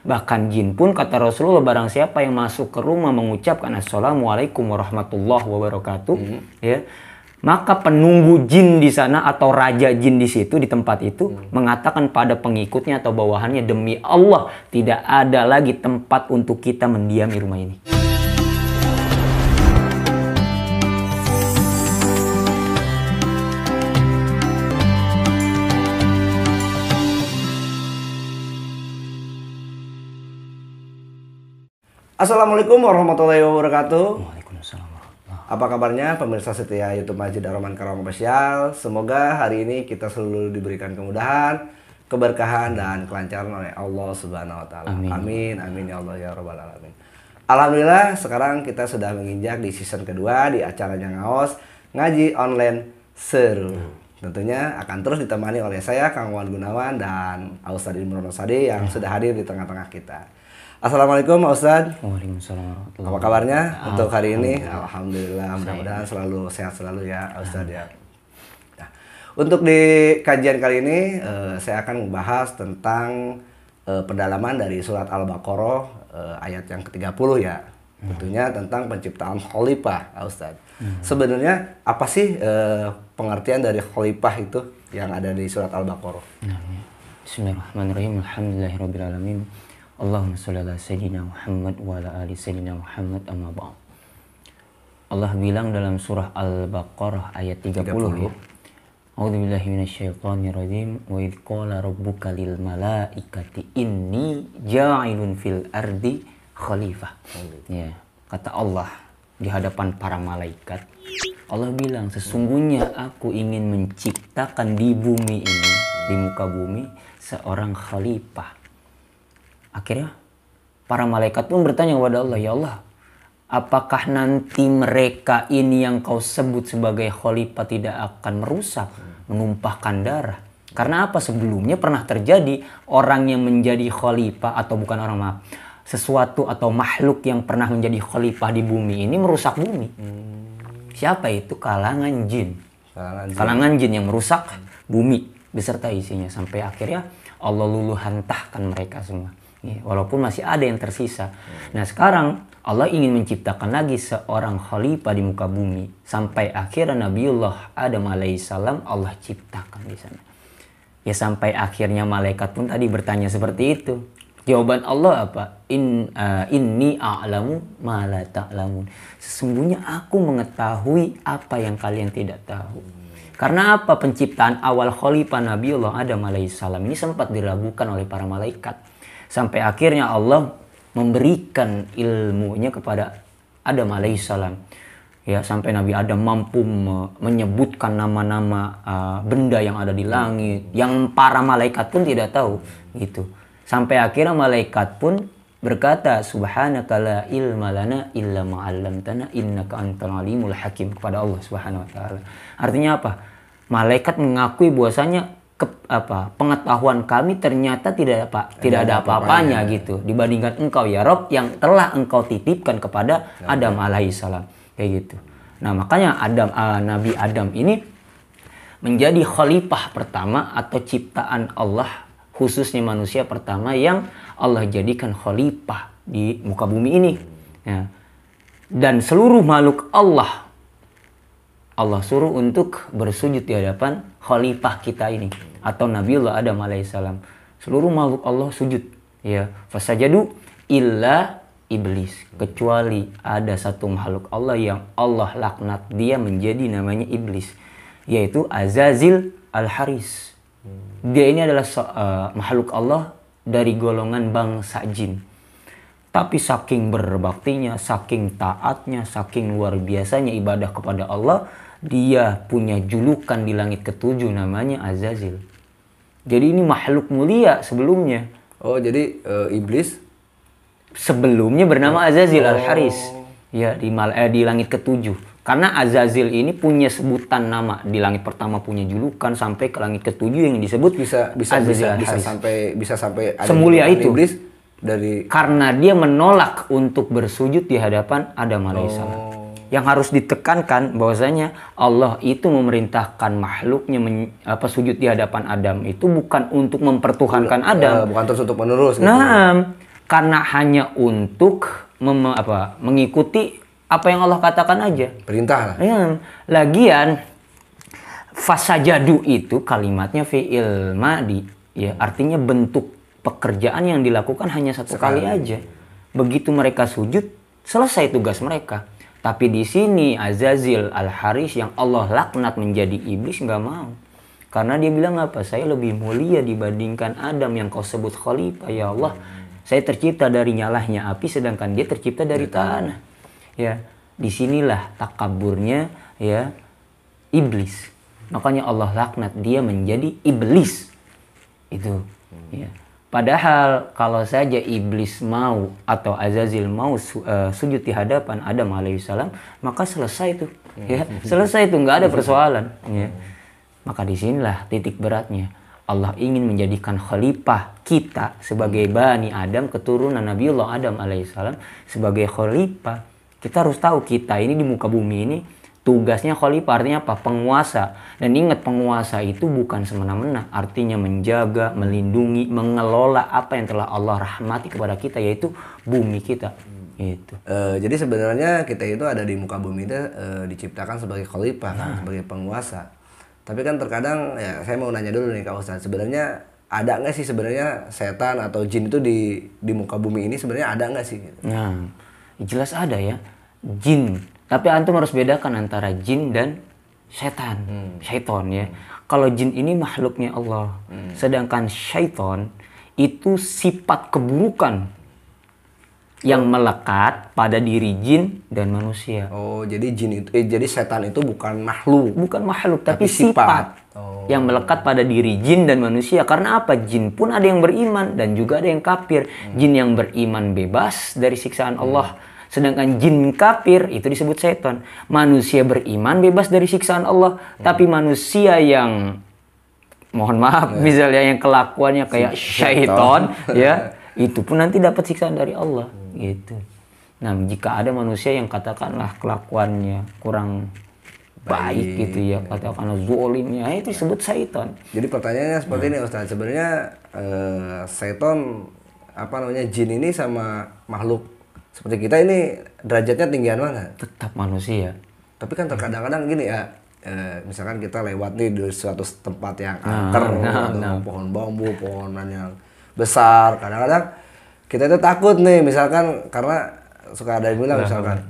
Bahkan jin pun kata Rasulullah, barang siapa yang masuk ke rumah mengucapkan assalamualaikum warahmatullahi wabarakatuh, ya, maka penunggu jin di sana atau raja jin di situ, di tempat itu, mengatakan pada pengikutnya atau bawahannya, demi Allah tidak ada lagi tempat untuk kita mendiami rumah ini. Assalamualaikum warahmatullahi wabarakatuh. Waalaikumsalam. Apa kabarnya pemirsa setia YouTube Masjid Ar-Rahman Karawang Official? Semoga hari ini kita selalu diberikan kemudahan, keberkahan dan kelancaran oleh Allah Subhanahu wa taala. Amin. Amin ya Allah ya rabbal alamin. Alhamdulillah sekarang kita sudah menginjak di season kedua di acaranya Ngaos Ngaji Online Seru. Tentunya akan terus ditemani oleh saya Kang Wan Gunawan dan Ustadz Imron Rosadi yang sudah hadir di tengah-tengah kita. Assalamualaikum Ustadz. Waalaikumsalam. Apa kabarnya untuk hari ini? Alhamdulillah, mudah-mudahan selalu sehat selalu ya Ustadz ya. Nah, untuk di kajian kali ini saya akan membahas tentang pendalaman dari surat Al-Baqarah ayat yang ke-30 ya. Tentunya tentang penciptaan khalifah Ustadz. Sebenarnya apa sih pengertian dari khalifah itu yang ada di surat Al-Baqarah? Bismillahirrahmanirrahim. Alhamdulillahirabbil alamin. Allahumma sholli ala sayyidina Muhammad wa ala ali sayyidina Muhammad, amma ba'd. Allah bilang dalam surah Al-Baqarah ayat 30 ya. A'udzubillahi minasyaitonir rajim. Wa idz qala rabbuka lil malaikati inni ja'ilun fil ardi khalifah. Ya, kata Allah di hadapan para malaikat. Allah bilang, sesungguhnya aku ingin menciptakan di bumi ini, di muka bumi, seorang khalifah. Akhirnya para malaikat pun bertanya kepada Allah, ya Allah, apakah nanti mereka ini yang kau sebut sebagai khalifah tidak akan merusak, menumpahkan darah? Karena apa? Sebelumnya pernah terjadi orang yang menjadi khalifah, atau bukan orang, maaf, sesuatu atau makhluk yang pernah menjadi khalifah di bumi ini merusak bumi. Siapa itu? Kalangan jin. Kalangan jin yang merusak bumi beserta isinya, sampai akhirnya Allah luluh hantahkan mereka semua. Ya, walaupun masih ada yang tersisa. Nah sekarang Allah ingin menciptakan lagi seorang khalifah di muka bumi. Sampai akhirnya Nabiullah Adam alaihissalam Allah ciptakan di sana. Ya sampai akhirnya malaikat pun tadi bertanya seperti itu. Jawaban Allah apa? Inni a'lamu ma la ta'lamun. Sesungguhnya aku mengetahui apa yang kalian tidak tahu. Karena apa? Penciptaan awal khalifah Nabiullah Adam alaihissalam ini sempat diragukan oleh para malaikat. Sampai akhirnya Allah memberikan ilmunya kepada Adam alaihissalam. Ya, sampai Nabi Adam mampu menyebutkan nama-nama benda yang ada di langit, yang para malaikat pun tidak tahu, gitu. Sampai akhirnya malaikat pun berkata, subhanaka la ilma lana illa ma 'allamtana innaka antal alimul hakim, kepada Allah Subhanahu wa taala. Artinya apa? Malaikat mengakui bahwasanya pengetahuan kami ternyata tidak ada apa-apanya gitu dibandingkan engkau ya Rob yang telah engkau titipkan kepada Adam alaihissalam, kayak gitu. Nah makanya Nabi Adam ini menjadi khalifah pertama atau ciptaan Allah, khususnya manusia pertama yang Allah jadikan khalifah di muka bumi ini ya. Dan seluruh makhluk Allah suruh untuk bersujud di hadapan khalifah kita ini atau Nabiullah Adam alaihissalam. Seluruh makhluk Allah sujud ya. Fasajadu illa iblis, kecuali ada satu makhluk Allah yang Allah laknat dia menjadi namanya iblis, yaitu Azazil al-Haris. Dia ini adalah makhluk Allah dari golongan bangsa jin. Tapi saking berbaktinya, saking taatnya, saking luar biasanya ibadah kepada Allah, dia punya julukan di langit ketujuh namanya Azazil. Jadi ini makhluk mulia sebelumnya. Oh, jadi iblis sebelumnya bernama Azazil al-Haris. Ya, di langit ketujuh. Karena Azazil ini punya sebutan nama. Di langit pertama punya julukan, sampai ke langit ketujuh yang disebut bisa sampai semulia itu. Iblis dari karena dia menolak untuk bersujud di hadapan Adam alaihissalam. Yang harus ditekankan bahwasanya Allah itu memerintahkan makhluknya sujud di hadapan Adam itu bukan untuk mempertuhankan Adam, bukan terus untuk menerus. Nah, karena hanya untuk mengikuti apa yang Allah katakan aja. Perintah lah. Ya, lagian fasajadu itu kalimatnya fi'il madi, ya artinya bentuk pekerjaan yang dilakukan hanya satu kali aja. Begitu mereka sujud, selesai tugas mereka. Tapi di sini Azazil Al-Haris yang Allah laknat menjadi iblis nggak mau. Karena dia bilang apa? Saya lebih mulia dibandingkan Adam yang kau sebut khalifah, ya Allah. Saya tercipta dari nyalahnya api, sedangkan dia tercipta dari tanah. Ya, disinilah takaburnya ya iblis. Makanya Allah laknat dia menjadi iblis. Itu. Ya. Padahal kalau saja iblis mau atau Azazil mau sujud di hadapan Adam alaihissalam, maka selesai tuh. Ya, selesai tuh, nggak ada persoalan. Ya. Maka disinilah titik beratnya. Allah ingin menjadikan khalifah kita sebagai Bani Adam, keturunan Nabiullah Adam alaihissalam sebagai khalifah. Kita harus tahu kita ini di muka bumi ini tugasnya khalifah, artinya apa? Penguasa. Dan ingat, penguasa itu bukan semena-mena, artinya menjaga, melindungi, mengelola apa yang telah Allah rahmati kepada kita, yaitu bumi kita. Gitu. Jadi sebenarnya kita itu ada di muka bumi itu diciptakan sebagai khalifah, kan? Sebagai penguasa. Tapi kan terkadang ya saya mau nanya dulu nih Kak Ustadz, sebenarnya ada nggak sih sebenarnya setan atau jin itu di muka bumi ini sebenarnya ada nggak sih? Nah, jelas ada ya, jin. Tapi antum harus bedakan antara jin dan setan, syaiton ya. Kalau jin ini makhluknya Allah, sedangkan syaiton itu sifat keburukan yang melekat pada diri jin dan manusia. Oh, jadi jin itu jadi setan itu bukan makhluk. Bukan makhluk, tapi sifat. Yang melekat pada diri jin dan manusia. Karena apa? Jin pun ada yang beriman dan juga ada yang kafir. Jin yang beriman bebas dari siksaan Allah. Sedangkan jin kafir itu disebut setan. Manusia beriman bebas dari siksaan Allah. Tapi manusia yang, mohon maaf, misalnya yang kelakuannya kayak syaiton, ya, itu pun nanti dapat siksaan dari Allah. Gitu. Nah, jika ada manusia yang katakanlah kelakuannya kurang baik gitu ya, katakanlah zolimnya, itu disebut syaitan. Jadi pertanyaannya seperti ini Ustaz, sebenarnya syaitan jin ini sama makhluk seperti kita ini derajatnya tinggian mana? Tetap manusia. Tapi kan terkadang-kadang gini ya, misalkan kita lewat nih di suatu tempat yang angker, pohon bambu, pohonan yang besar, kadang-kadang kita itu takut nih, misalkan karena suka ada yang bilang misalkan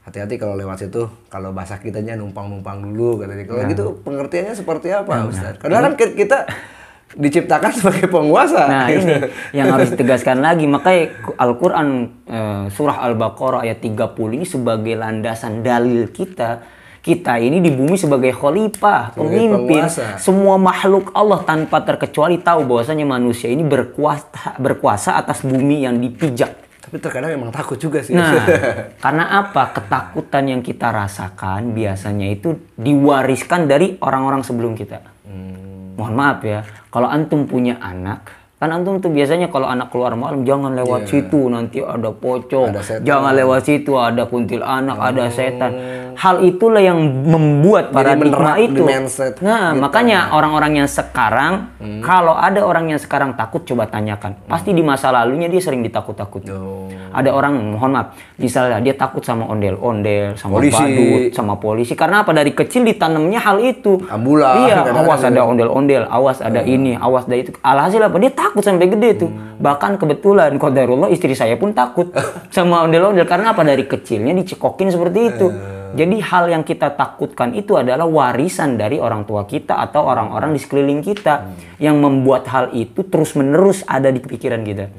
hati-hati kalau lewat situ, kalau bahasa kitanya numpang-numpang dulu katanya. Kalau gitu pengertiannya seperti apa Ustaz? Karena kan kita diciptakan sebagai penguasa. Nah, ini yang harus ditegaskan lagi. Makanya Al-Qur'an surah Al-Baqarah ayat 30 ini sebagai landasan dalil kita. Kita ini di bumi sebagai khalifah, pemimpin. Semua makhluk Allah tanpa terkecuali tahu bahwasanya manusia ini berkuasa atas bumi yang dipijak. Tapi terkadang memang takut juga sih. Nah, karena apa? Ketakutan yang kita rasakan biasanya itu diwariskan dari orang-orang sebelum kita. Mohon maaf ya, kalau antum punya anak, kan antum tuh biasanya kalau anak keluar malam jangan lewat situ, nanti ada pocong, jangan lewat situ, ada kuntilanak, ada setan. Hal itulah yang membuat paradigma itu. Nah, makanya orang-orang yang sekarang, kalau ada orang yang sekarang takut, coba tanyakan. Pasti di masa lalunya dia sering ditakut-takuti. Ada orang, mohon maaf, misalnya dia takut sama ondel-ondel, sama badut, sama polisi. Karena apa? Dari kecil ditanamnya hal itu. Ambulan. Iya, awas ada ondel-ondel, awas ada ini, awas ada itu. Alhasil apa? Dia takut sampai gede tuh. Bahkan kebetulan qadarullah istri saya pun takut sama ondel-ondel. Karena apa? Dari kecilnya dicekokin seperti itu. Jadi hal yang kita takutkan itu adalah warisan dari orang tua kita atau orang-orang di sekeliling kita yang membuat hal itu terus-menerus ada di pikiran kita.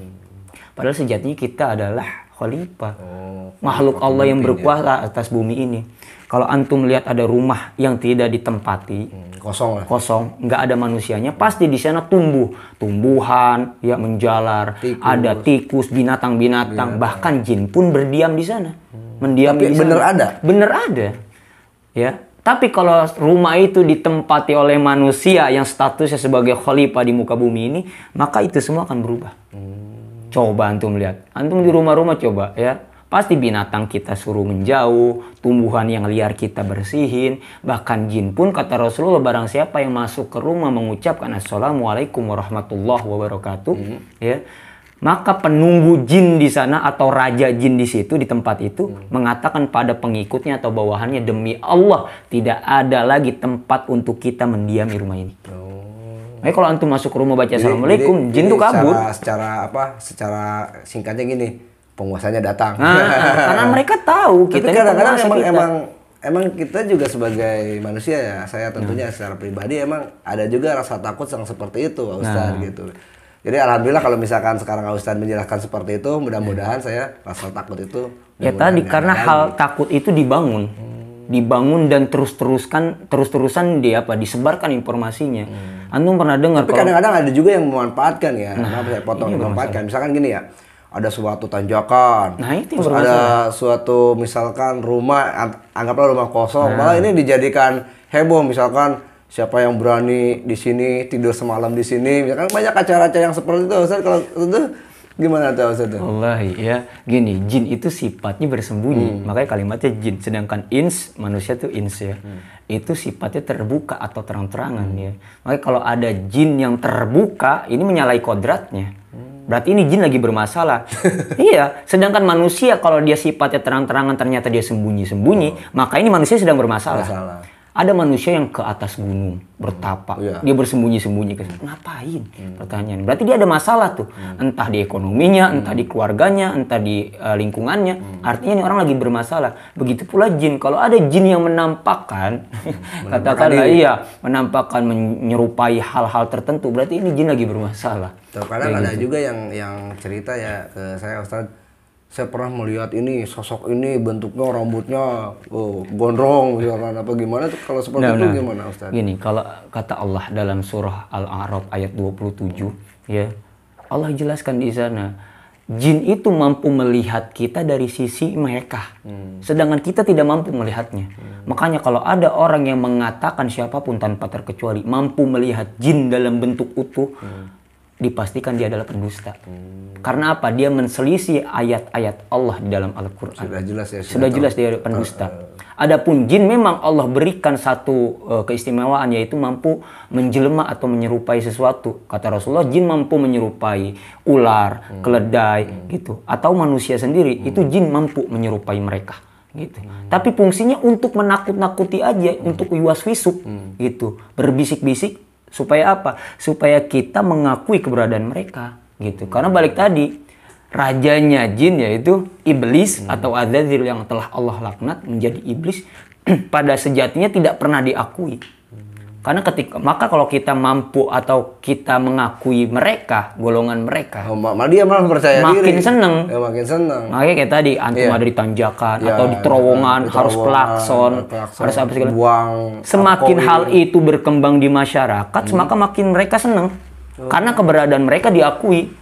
Padahal sejatinya kita adalah khalifah, makhluk Allah yang berkuasa atas bumi ini. Kalau antum lihat ada rumah yang tidak ditempati, kosong, nggak ada manusianya, pasti di sana tumbuhan, ya menjalar, ada tikus, binatang-binatang, bahkan jin pun berdiam di sana. Mendiam di sana. Bener ada. Ya. Tapi kalau rumah itu ditempati oleh manusia yang statusnya sebagai khalifah di muka bumi ini, maka itu semua akan berubah. Coba antum lihat. Antum di rumah-rumah coba ya. Pasti binatang kita suruh menjauh, tumbuhan yang liar kita bersihin, bahkan jin pun kata Rasulullah barang siapa yang masuk ke rumah mengucapkan assalamualaikum warahmatullahi wabarakatuh, ya, Maka penunggu jin di sana atau raja jin di situ, di tempat itu, mengatakan pada pengikutnya atau bawahannya, demi Allah tidak ada lagi tempat untuk kita mendiami rumah ini. Nah, kalau antum masuk rumah baca assalamualaikum, jin tuh kabur. Secara singkatnya gini, penguasanya datang. Karena mereka tahu kita. Tapi kadang-kadang emang kita juga sebagai manusia ya, saya tentunya secara pribadi emang ada juga rasa takut yang seperti itu, Pak Ustadz gitu. Jadi alhamdulillah kalau misalkan sekarang Ustadz menjelaskan seperti itu, mudah-mudahan saya rasa takut itu. Ya tadi karena hal takut itu dibangun dan terus-terusan disebarkan informasinya. Antum pernah dengar? Tapi kadang-kadang ada juga yang memanfaatkan ya. Maaf saya potong, memanfaatkan. Misalkan gini ya, ada suatu tanjakan, terus ada suatu misalkan rumah, anggaplah rumah kosong, malah ini dijadikan heboh, misalkan siapa yang berani di sini tidur semalam di sini, misalkan banyak acara-acara yang seperti itu. Ustaz, kalau itu gimana tuh Ustaz? Wallahi ya, gini, jin itu sifatnya bersembunyi, makanya kalimatnya jin. Sedangkan ins, manusia tuh ins ya, itu sifatnya terbuka atau terang-terangan ya. Makanya kalau ada jin yang terbuka, ini menyalahi kodratnya. Berarti ini jin lagi bermasalah. Iya, sedangkan manusia kalau dia sifatnya terang-terangan ternyata dia sembunyi-sembunyi, maka ini manusia sedang bermasalah. Ada manusia yang ke atas gunung bertapa, dia bersembunyi-sembunyi. Ngapain? Pertanyaan. Berarti dia ada masalah tuh, entah di ekonominya, entah di keluarganya, entah di lingkungannya. Artinya ini orang lagi bermasalah. Begitu pula jin. Kalau ada jin yang menampakkan, katakanlah menampakkan menyerupai hal-hal tertentu, berarti ini jin lagi bermasalah. Terkadang ada juga yang cerita ya ke saya, Ustaz, saya pernah melihat ini sosok ini bentuknya rambutnya gondrong misalkan apa gimana tuh, kalau seperti itu gimana Ustaz? Gini, kalau kata Allah dalam surah Al-A'raf ayat 27 ya, Allah jelaskan di sana jin itu mampu melihat kita dari sisi mereka, sedangkan kita tidak mampu melihatnya. Makanya kalau ada orang yang mengatakan siapapun tanpa terkecuali mampu melihat jin dalam bentuk utuh, dipastikan dia adalah pendusta. Karena apa? Dia menselisih ayat-ayat Allah di dalam Al-Quran. Sudah jelas ya. Sudah jelas dia pendusta. Adapun jin memang Allah berikan satu keistimewaan, yaitu mampu menjelma atau menyerupai sesuatu. Kata Rasulullah, jin mampu menyerupai ular, keledai, gitu. Atau manusia sendiri, itu jin mampu menyerupai mereka. Gitu. Tapi fungsinya untuk menakut-nakuti aja, untuk yuwas-wisuk, gitu. Berbisik-bisik. Supaya apa? Supaya kita mengakui keberadaan mereka, gitu. Karena balik tadi, rajanya jin yaitu iblis atau Adzazil yang telah Allah laknat menjadi iblis pada sejatinya tidak pernah diakui. Karena maka kalau kita mampu atau kita mengakui mereka, golongan mereka, dia malah percaya makin diri. Seneng. Makin seneng. Makanya kayak tadi, antum ada di tanjakan atau di terowongan, harus klakson, harus apa segala. Semakin hal itu berkembang di masyarakat, maka makin mereka seneng. Karena keberadaan mereka diakui.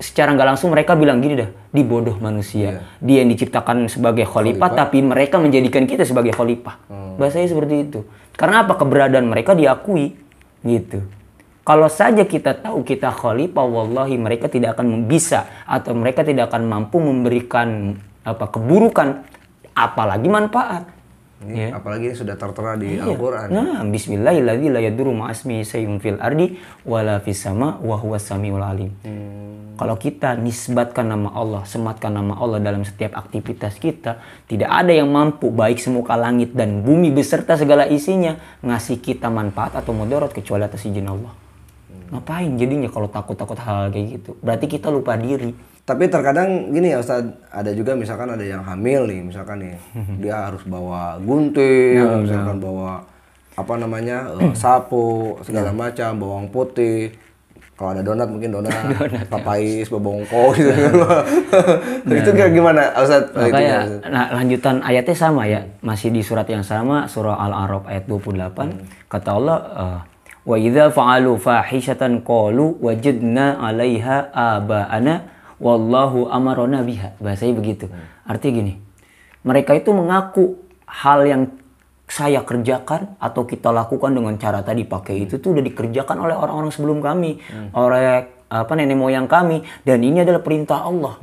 Secara nggak langsung mereka bilang gini dah, di bodoh manusia. Dia yang diciptakan sebagai khalifah, tapi mereka menjadikan kita sebagai khalifah. Bahasanya seperti itu. Karena apa? Keberadaan mereka diakui, gitu. Kalau saja kita tahu kita khalifah, wallahi mereka tidak akan bisa atau mereka tidak akan mampu memberikan keburukan, apalagi manfaat. Ini, apalagi sudah tertera di Al-Quran. Nah, bismillahirrahmanirrahim, la yadurru ma'asmi sayyun fil ardi wala fis sama wa huwas samiul alim. Kalau kita nisbatkan nama Allah, sematkan nama Allah dalam setiap aktivitas kita, tidak ada yang mampu baik semuka langit dan bumi beserta segala isinya ngasih kita manfaat atau mudarat kecuali atas izin Allah. Ngapain jadinya kalau takut-takut hal kayak gitu? Berarti kita lupa diri. Tapi terkadang gini ya Ustaz, ada juga misalkan ada yang hamil nih, misalkan nih dia harus bawa gunting, misalkan bawa sapu segala macam, bawang putih. Kalau ada donat mungkin donat papais, bebongko gitu. Itu gimana Ustaz? Makanya lanjutan ayatnya sama ya, masih di surat yang sama, surah Al-A'raf ayat 28. Kata Allah, wa idza fa'alu fahishatan qalu wajadna 'alaiha aba'ana wallahu amarona biha. Bahasanya begitu. Artinya gini, mereka itu mengaku hal yang saya kerjakan atau kita lakukan dengan cara tadi pakai itu tuh udah dikerjakan oleh orang-orang sebelum kami, oleh nenek moyang kami, dan ini adalah perintah Allah.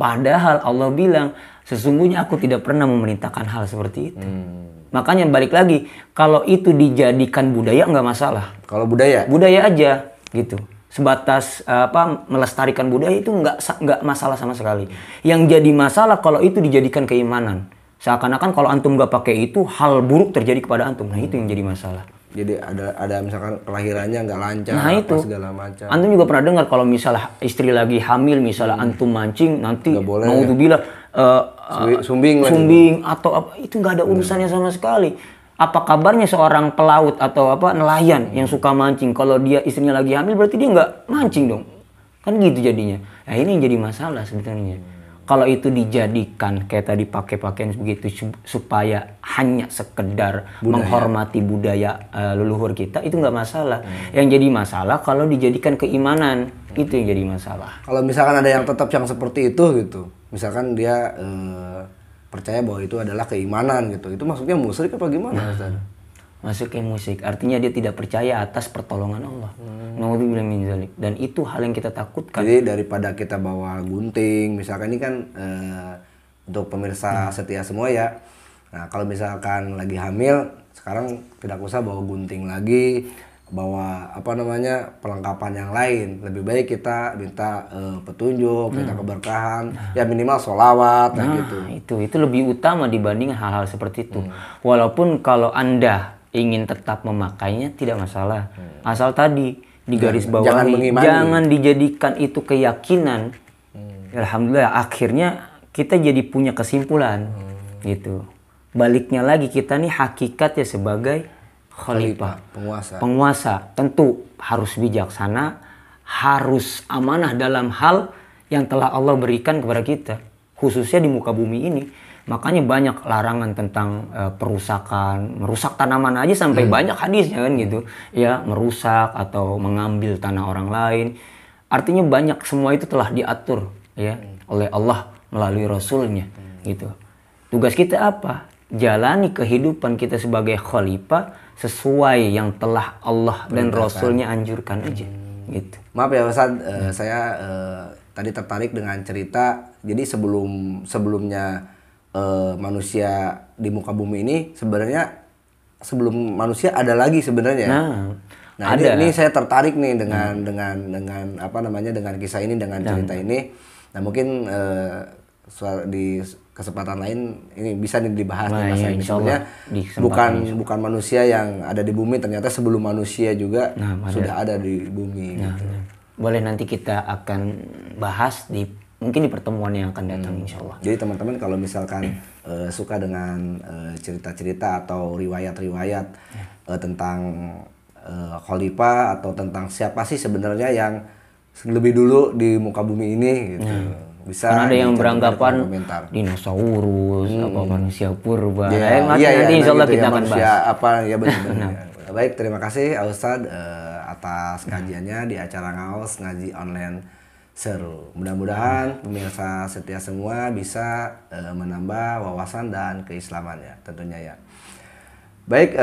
Padahal Allah bilang, sesungguhnya aku tidak pernah memerintahkan hal seperti itu. Makanya balik lagi, kalau itu dijadikan budaya nggak masalah. Kalau budaya? Budaya aja, gitu. sebatas melestarikan budaya itu nggak masalah sama sekali. Yang jadi masalah kalau itu dijadikan keimanan. Seakan-akan kalau antum nggak pakai itu hal buruk terjadi kepada antum. Nah itu yang jadi masalah. Jadi ada misalkan kelahirannya nggak lancar, nah itu segala macam. Antum juga pernah dengar kalau misalnya istri lagi hamil, misalnya antum mancing, nanti naudzubillah sumbing atau apa, itu nggak ada urusannya sama sekali. Apa kabarnya seorang pelaut atau nelayan yang suka mancing, kalau dia istrinya lagi hamil berarti dia nggak mancing dong, kan gitu jadinya. Nah ini yang jadi masalah sebetulnya. Kalau itu dijadikan kayak tadi pakai pakaian begitu supaya hanya sekedar menghormati budaya leluhur kita, itu nggak masalah. Yang jadi masalah kalau dijadikan keimanan, itu yang jadi masalah. Kalau misalkan ada yang tetap yang seperti itu gitu, misalkan dia percaya bahwa itu adalah keimanan gitu, itu maksudnya musyrik apa gimana? Masuk ke musik, artinya dia tidak percaya atas pertolongan Allah. Naudzubillah min dzalik. Dan itu hal yang kita takutkan. Jadi daripada kita bawa gunting, misalkan ini kan untuk pemirsa setia semua ya. Nah kalau misalkan lagi hamil, sekarang tidak usah bawa gunting lagi, bawa perlengkapan yang lain. Lebih baik kita minta petunjuk, minta keberkahan, ya minimal sholawat gitu. Itu lebih utama dibanding hal-hal seperti itu. Walaupun kalau Anda ingin tetap memakainya tidak masalah, asal tadi di garis bawahi jangan dijadikan itu keyakinan. Alhamdulillah akhirnya kita jadi punya kesimpulan gitu. Baliknya lagi kita nih hakikatnya sebagai khalifah, penguasa tentu harus bijaksana, harus amanah dalam hal yang telah Allah berikan kepada kita, khususnya di muka bumi ini. Makanya banyak larangan tentang perusakan, merusak tanaman aja sampai banyak hadisnya kan gitu. Ya, merusak atau mengambil tanah orang lain. Artinya banyak, semua itu telah diatur ya oleh Allah melalui Rasulnya gitu. Tugas kita apa? Jalani kehidupan kita sebagai khalifah sesuai yang telah Allah dan Rasulnya anjurkan aja gitu. Maaf ya Ustaz, saya tadi tertarik dengan cerita. Jadi sebelumnya manusia di muka bumi ini sebenarnya sebelum manusia ada lagi sebenarnya. Nah ini saya tertarik nih dengan dengan kisah ini, dengan cerita ini. Nah mungkin di kesempatan lain ini bisa dibahas. Sebenarnya bukan manusia yang ada di bumi, ternyata sebelum manusia juga sudah ada di bumi. Gitu. Boleh nanti kita akan bahas mungkin di pertemuan yang akan datang insya Allah. Jadi teman-teman kalau misalkan suka dengan cerita-cerita atau riwayat-riwayat tentang khalifah atau tentang siapa sih sebenarnya yang lebih dulu di muka bumi ini gitu. Bisa karena ada yang beranggapan dinosaurus apa manusia purba. Nanti insya Allah kita akan bahas. Baik, terima kasih Ustadz atas kajiannya di acara Ngaos Ngaji Online Seru. Mudah-mudahan pemirsa setia semua bisa menambah wawasan dan keislamannya tentunya ya. Baik,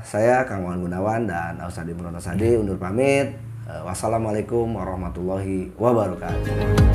saya Kang Wan Gunawan dan Ustadz Imron Asadi undur pamit. Wassalamualaikum warahmatullahi wabarakatuh.